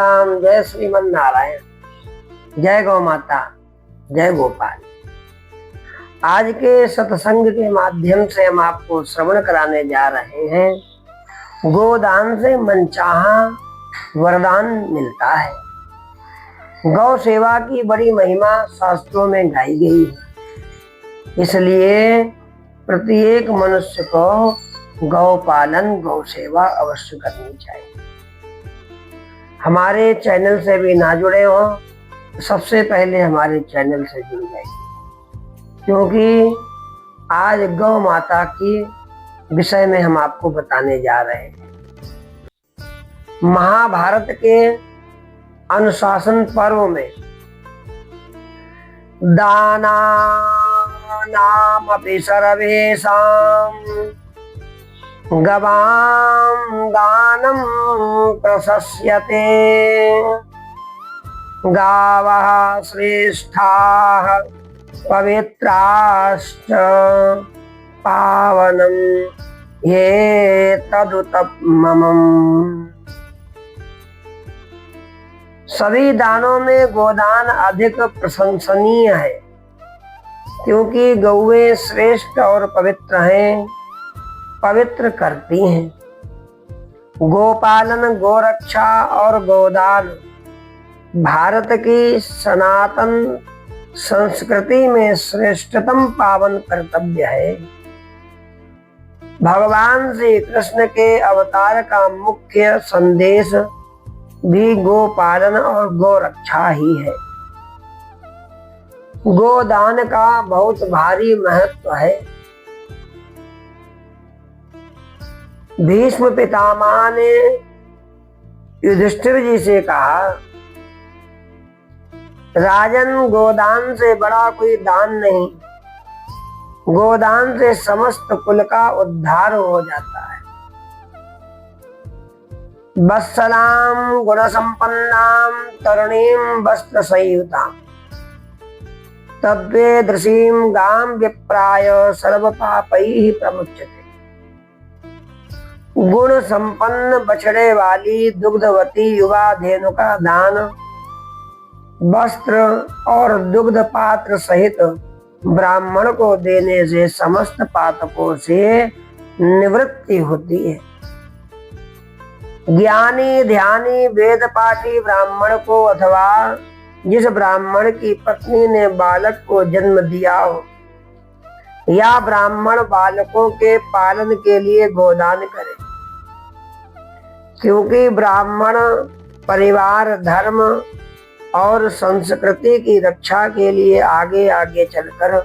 राम। जय श्रीमन नारायण। जय गौ माता। जय गोपाल। आज के सत्संग के माध्यम से हम आपको श्रवण कराने जा रहे हैं। गोदान से मनचाहा वरदान मिलता है। गौ सेवा की बड़ी महिमा शास्त्रों में गाई गई है, इसलिए प्रत्येक मनुष्य को गौ पालन गौ सेवा अवश्य करनी चाहिए। हमारे चैनल से भी ना जुड़े हो तो सबसे पहले हमारे चैनल से जुड़ जाइए, क्योंकि आज गौ माता की विषय में हम आपको बताने जा रहे हैं। महाभारत के अनुशासन पर्व में दाना नाम अपि सर्वेषां गवां दानं प्रशस्यते। गावः श्रेष्ठाः पवित्राश्च पावनं ये तदुत्तमम्। सभी दानों में गोदान अधिक प्रशंसनीय है, क्योंकि गौएं श्रेष्ठ और पवित्र हैं, पवित्र करती हैं। गोपालन, गोरक्षा और गोदान भारत की सनातन संस्कृति में श्रेष्ठतम पावन कर्तव्य है। भगवान श्री कृष्ण के अवतार का मुख्य संदेश भी गोपालन और गोरक्षा ही है। गोदान का बहुत भारी महत्व है। भीष्म पितामह ने युधिष्ठिर जी से कहा, राजन, गोदान से बड़ा कोई दान नहीं। गोदान से समस्त कुल का उद्धार हो जाता है। वत्सलाम गुण संपन्नाम तरुणीम वस्त्र संयुताम तब्बे दृशीम गाम विप्राय सर्व पापैः प्रमुच्यते। गुण संपन्न बछड़े वाली दुग्धवती युवा धेनु का दान वस्त्र और दुग्ध पात्र सहित ब्राह्मण को देने से समस्त पातकों से निवृत्ति होती है। ज्ञानी ध्यानी वेद पाठी ब्राह्मण को अथवा जिस ब्राह्मण की पत्नी ने बालक को जन्म दिया हो या ब्राह्मण बालकों के पालन के लिए गोदान करे, क्योंकि ब्राह्मण परिवार, धर्म और संस्कृति की रक्षा के लिए आगे आगे चलकर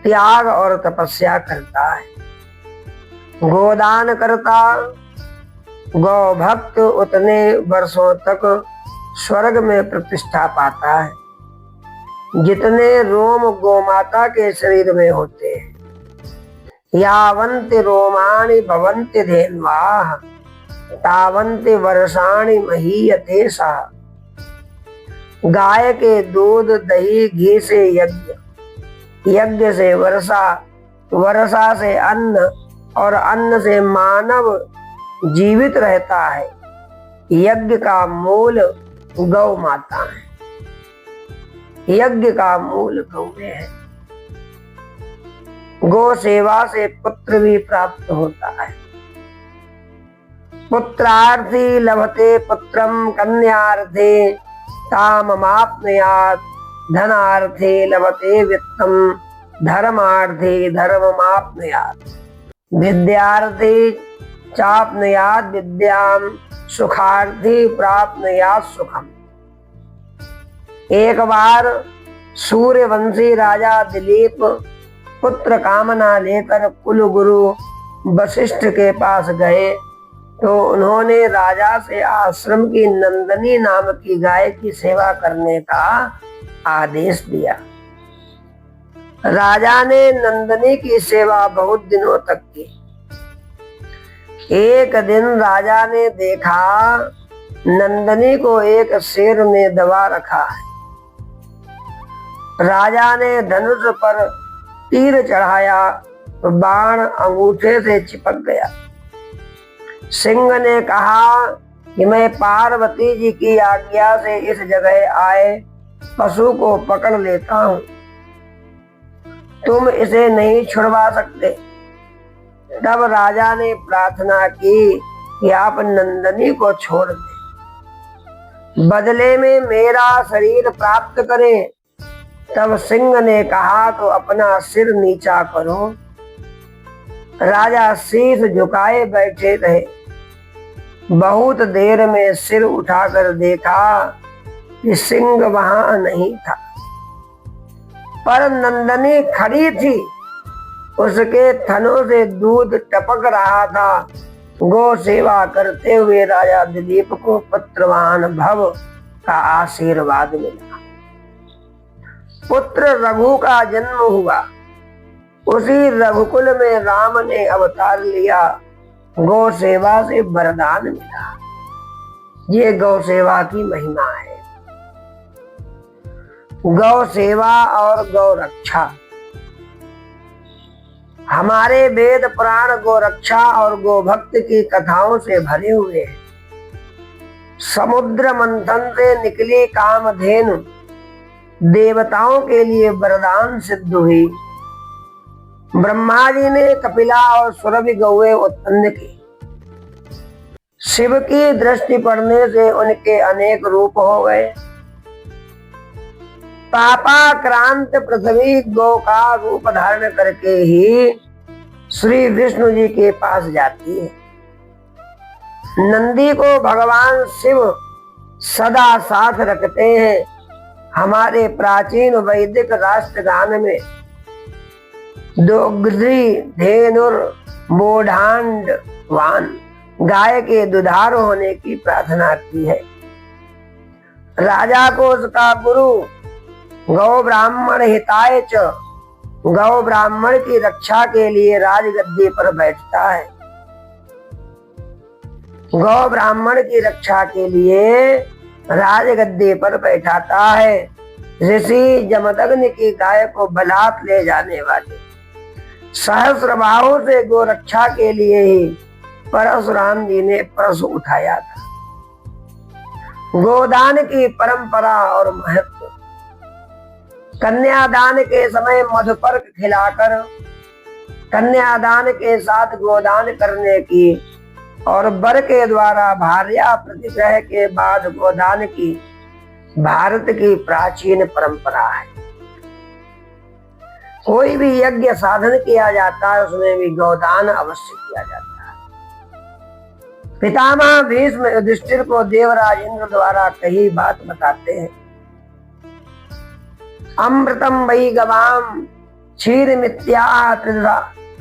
त्याग और तपस्या करता है। गोदान करता गौ भक्त उतने वर्षों तक स्वर्ग में प्रतिष्ठा पाता है जितने रोम गोमाता के शरीर में होते हैं। यावन्ति रोमाणि भवन्ति धेन्वाः तावन्ति वर्षाणि महीयते सः। गाय के दूध, दही, घी से यज्ञ, यज्ञ से वर्षा, वर्षा से अन्न और अन्न से मानव जीवित रहता है। यज्ञ का मूल गौ माता है। यज्ञ का मूल गौएं है। गौ सेवा से पुत्र भी प्राप्त होता है। पुत्रार्थी लभते पुत्रम कन्यार्थे ताममाप्नुयात्। धनार्थे लभते वित्तम धर्मार्थे धर्ममाप्नुयात्। विद्यार्थी चाप्नुयात् विद्याम सुखार्थी प्राप्नुयात् सुखम। एक बार सूर्यवंशी राजा दिलीप पुत्र कामना लेकर कुलगुरु वशिष्ठ के पास गए तो उन्होंने राजा से आश्रम की नंदनी नाम की गाय की सेवा करने का आदेश दिया। राजा ने नंदनी की सेवा बहुत दिनों तक की। एक दिन राजा ने देखा नंदनी को एक शेर ने दबा रखा है। राजा ने धनुष पर तीर चढ़ाया तो बाण अंगूठे से चिपक गया। सिंह ने कहा, कि मैं पार्वती जी की आज्ञा से इस जगह आए पशु को पकड़ लेता हूं, तुम इसे नहीं छुड़वा सकते। तब राजा ने प्रार्थना की कि आप नंदनी को छोड़ दें, बदले में मेरा शरीर प्राप्त करें। तब सिंह ने कहा तो अपना सिर नीचा करो। राजा शीश झुकाए बैठे रहे। बहुत देर में सिर उठाकर देखा कि सिंह वहां नहीं था, पर नंदनी खड़ी थी। उसके थनों से दूध टपक रहा था। गौ सेवा करते हुए राजा दिलीप को पुत्रवान भव का आशीर्वाद मिला। पुत्र रघु का जन्म हुआ। उसी रघुकुल में राम ने अवतार लिया। गौ सेवा से वरदान मिला। ये गौ सेवा की महिमा है। गौ सेवा और गौ रक्षा। हमारे वेद पुराण गौ रक्षा और गौ भक्त की कथाओं से भरे हुए हैं। समुद्र मंथन से निकली कामधेनु देवताओं के लिए वरदान सिद्ध हुई। ब्रह्मा जी ने कपिला और सुरभि गौएं उत्पन्न की। शिव की दृष्टि पड़ने से उनके अनेक रूप हो गए। पापाक्रांत पृथ्वी गौ का रूप धारण करके ही श्री विष्णु जी के पास जाती है। नंदी को भगवान शिव सदा साथ रखते हैं। हमारे प्राचीन वैदिक राष्ट्रगान में दोग्धी धेनुर बोढ़ांड वान गाय के दुधारू होने की प्रार्थना की है। राजा को उसका गुरु गौ ब्राह्मण हिताय च, गौ ब्राह्मण की रक्षा के लिए राजगद्दी पर बैठता है। गौ ब्राह्मण की रक्षा के लिए राजगद्दी पर बैठाता है। ऋषि जमदग्नि की गाय को बलात् ले जाने वाले सहस्रबाहु से गो रक्षा के लिए ही परशुराम जी ने परशु उठाया था। गोदान की परंपरा और महत्व। कन्यादान के समय मधुपर्क खिलाकर कन्यादान के साथ गोदान करने की और वर के द्वारा भार्या प्रतिग्रह के बाद गोदान की भारत की प्राचीन परंपरा है। कोई भी यज्ञ साधन किया जाता है उसमें भी गोदान अवश्य किया जाता है। पितामह भीष्म युधिष्ठिर को देवराज इंद्र द्वारा कही बात बताते हैं। अमृतम वै गवाम क्षीर मित्या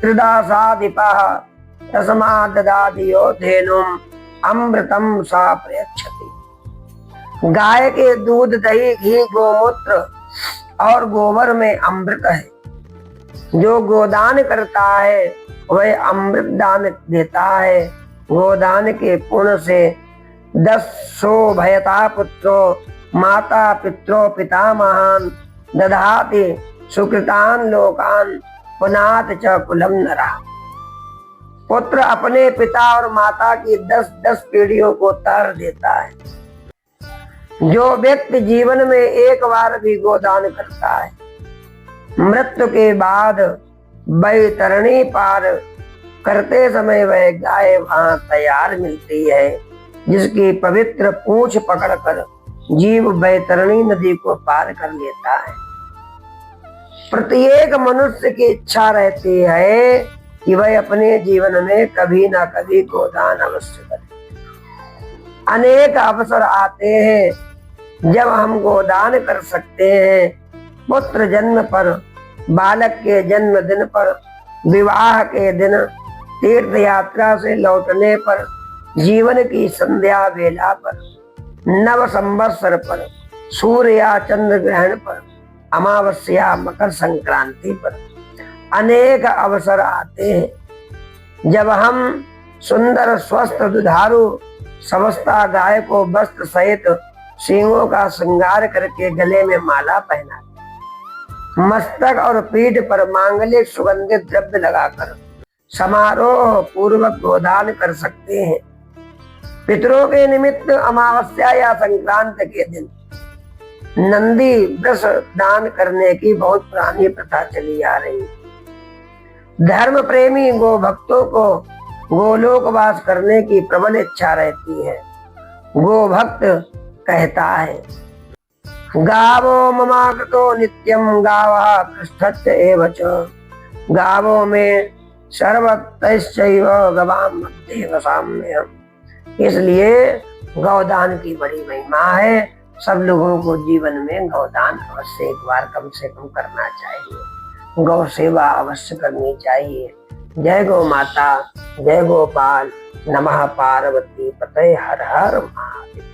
त्रिदासाधिपः तस्मात् ददाति यो धेनुम अमृतम सा प्रयच्छति। गाय के दूध, दही, घी, गोमूत्र और गोबर में अमृत है। जो गोदान करता है वह अमृत दान देता है। गोदान के पुण्य से 10 भयता पुत्रो माता पित्रो पितामहान दधाति सुकृतान लोकान पुनात च कुलम नरा। पुत्र अपने पिता और माता की 10-10 पीढ़ियों को तार देता है। जो व्यक्ति जीवन में एक बार भी गोदान करता है, मृत्यु के बाद बैतरणी पार करते समय वह गाय वहां तैयार मिलती है, जिसकी पवित्र पूंछ पकड़कर जीव बैतरणी नदी को पार कर लेता है। प्रत्येक मनुष्य की इच्छा रहती है कि वह अपने जीवन में कभी ना कभी गोदान अवश्य करे। अनेक अवसर आते हैं जब हम गोदान कर सकते हैं। पुत्र जन्म पर, बालक के जन्मदिन पर, विवाह के दिन, तीर्थ यात्रा से लौटने पर, जीवन की संध्या वेला पर, नव संवत्सर पर, सूर्य या चंद्र ग्रहण पर, अमावस्या मकर संक्रांति पर अनेक अवसर आते हैं जब हम सुंदर स्वस्थ दुधारू समस्ता गाय को वस्त्र सहित सींगों का श्रृंगार करके गले में माला पहनाते, मस्तक और पीठ पर मांगलिक सुगंधित द्रव्य लगाकर समारोह पूर्वक गोदान कर सकते हैं। पितरों के निमित्त अमावस्या या संक्रांत के दिन नंदी वृष दान करने की बहुत पुरानी प्रथा चली आ रही। धर्म प्रेमी गो भक्तों को गोलोकवास करने की प्रबल इच्छा रहती है। गो भक्त कहता है, गावो ममाकृतो नित्यम गावः पृष्ठच्च एव च, गावो में सर्वतश्चैव गवाम् मध्ये वसाम्यहम्। इसलिए गौदान की बड़ी महिमा है। सब लोगों को जीवन में गौदान अवश्य एक बार कम से कम करना चाहिए। गौ सेवा अवश्य करनी चाहिए। जय गौ माता, जय गोपाल, नमः पार्वती पते, हर हर महादेव।